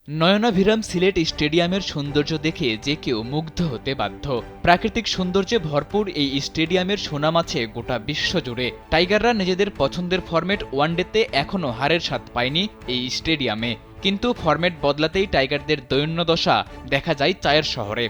নয়নাভিরাম সিলেট স্টেডিয়ামের সৌন্দর্য দেখে যে কেউ মুগ্ধ হতে বাধ্য। প্রাকৃতিক সৌন্দর্যে ভরপুর এই স্টেডিয়ামের সুনাম আছে গোটা বিশ্বজুড়ে। টাইগাররা নিজেদের পছন্দের ফরম্যাট ওয়ানডেতে এখনও হারের স্বাদ পায়নি এই স্টেডিয়ামে, কিন্তু ফরম্যাট বদলাতেই টাইগারদের দৈন্যদশা দেখা যায় চায়ের শহরে।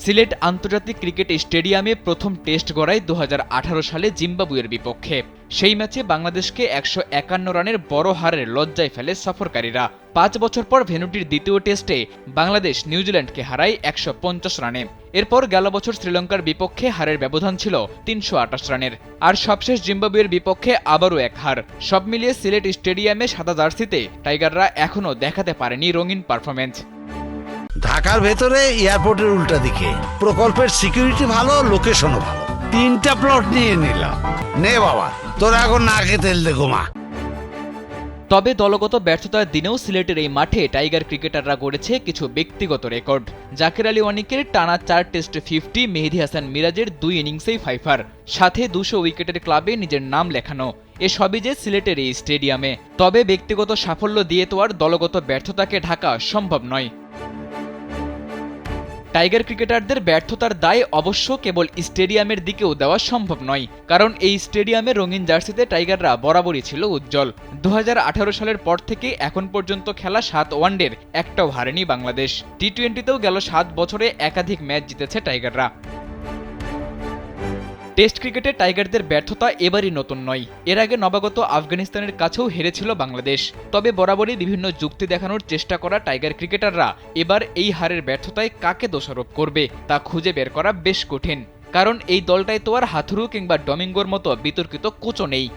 সিলেট আন্তর্জাতিক ক্রিকেট স্টেডিয়ামে প্রথম টেস্ট গড়ায় ২০১৮ সালে জিম্বাবুয়ের বিপক্ষে। সেই ম্যাচে বাংলাদেশকে ১৫১ রানের বড় হারের লজ্জায় ফেলে সফরকারীরা। ৫ বছর পর ভেন্যুটির দ্বিতীয় টেস্টে বাংলাদেশ নিউজিল্যান্ডকে হারায় ১৫০ রানে। এরপর গেল বছর শ্রীলঙ্কার বিপক্ষে হারের ব্যবধান ছিল ৩২৮ রানের। আর সবশেষ জিম্বাবুয়ের বিপক্ষে আবারও এক হার। সব মিলিয়ে সিলেট স্টেডিয়ামে সাদা জার্সিতে টাইগাররা এখনও দেখাতে পারেনি রঙিন পারফরম্যান্স। ঢাকার ভেতরে এয়ারপোর্টের উল্টা দিকে, প্রকল্পের সিকিউরিটি ভালো, লোকেশনও ভালো। ৩টা প্লট নিয়ে নিলাম। নে বাবা, তোর এখন নাকে তেল দে ঘুমা। তবে দলগত ব্যর্থতার দিনেও সিলেটের এই মাঠে টাইগার ক্রিকেটাররা গড়েছে কিছু ব্যক্তিগত রেকর্ড। জাকের আলী ওয়ানিকের টানা ৪ টেস্টে 50, মেহেদী হাসান মিরাজের ২ ইনিংসেই 5 সাথে ২০০ উইকেটের ক্লাবে নিজের নাম লেখানো। এসবই যে সিলেটের এই স্টেডিয়ামে। তবে ব্যক্তিগত সাফল্য দিয়ে তো আর দলগত ব্যর্থতাকে ঢাকা সম্ভব নয়। টাইগার ক্রিকেটারদের ব্যর্থতার দায় অবশ্য কেবল স্টেডিয়ামের দিকেও দেওয়া সম্ভব নয়, কারণ এই স্টেডিয়ামের রঙিন জার্সিতে টাইগাররা বরাবরই ছিল উজ্জ্বল। ২০১৮ সালের পর থেকে এখন পর্যন্ত খেলা ৭ ওয়ানডের একটাও হারেনি বাংলাদেশ। টি-20তেও গেল ৭ বছরে একাধিক ম্যাচ জিতেছে টাইগাররা। টেস্ট ক্রিকেটে টাইগারদের ব্যর্থতা এবারই নতুন নয়। এর আগে নবাগত আফগানিস্তানের কাছেও হেরেছিল বাংলাদেশ। তবে বরাবরই বিভিন্ন যুক্তি দেখানোর চেষ্টা করা টাইগার ক্রিকেটাররা এবার এই হারের ব্যর্থতায় কাকে দোষারোপ করবে তা খুঁজে বের করা বেশ কঠিন, কারণ এই দলটায় তো আর হাথুরু কিংবা ডমিঙ্গোর মতো বিতর্কিত কোচও নেই।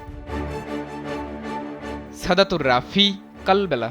সাদাতুর রাফি, কালবেলা।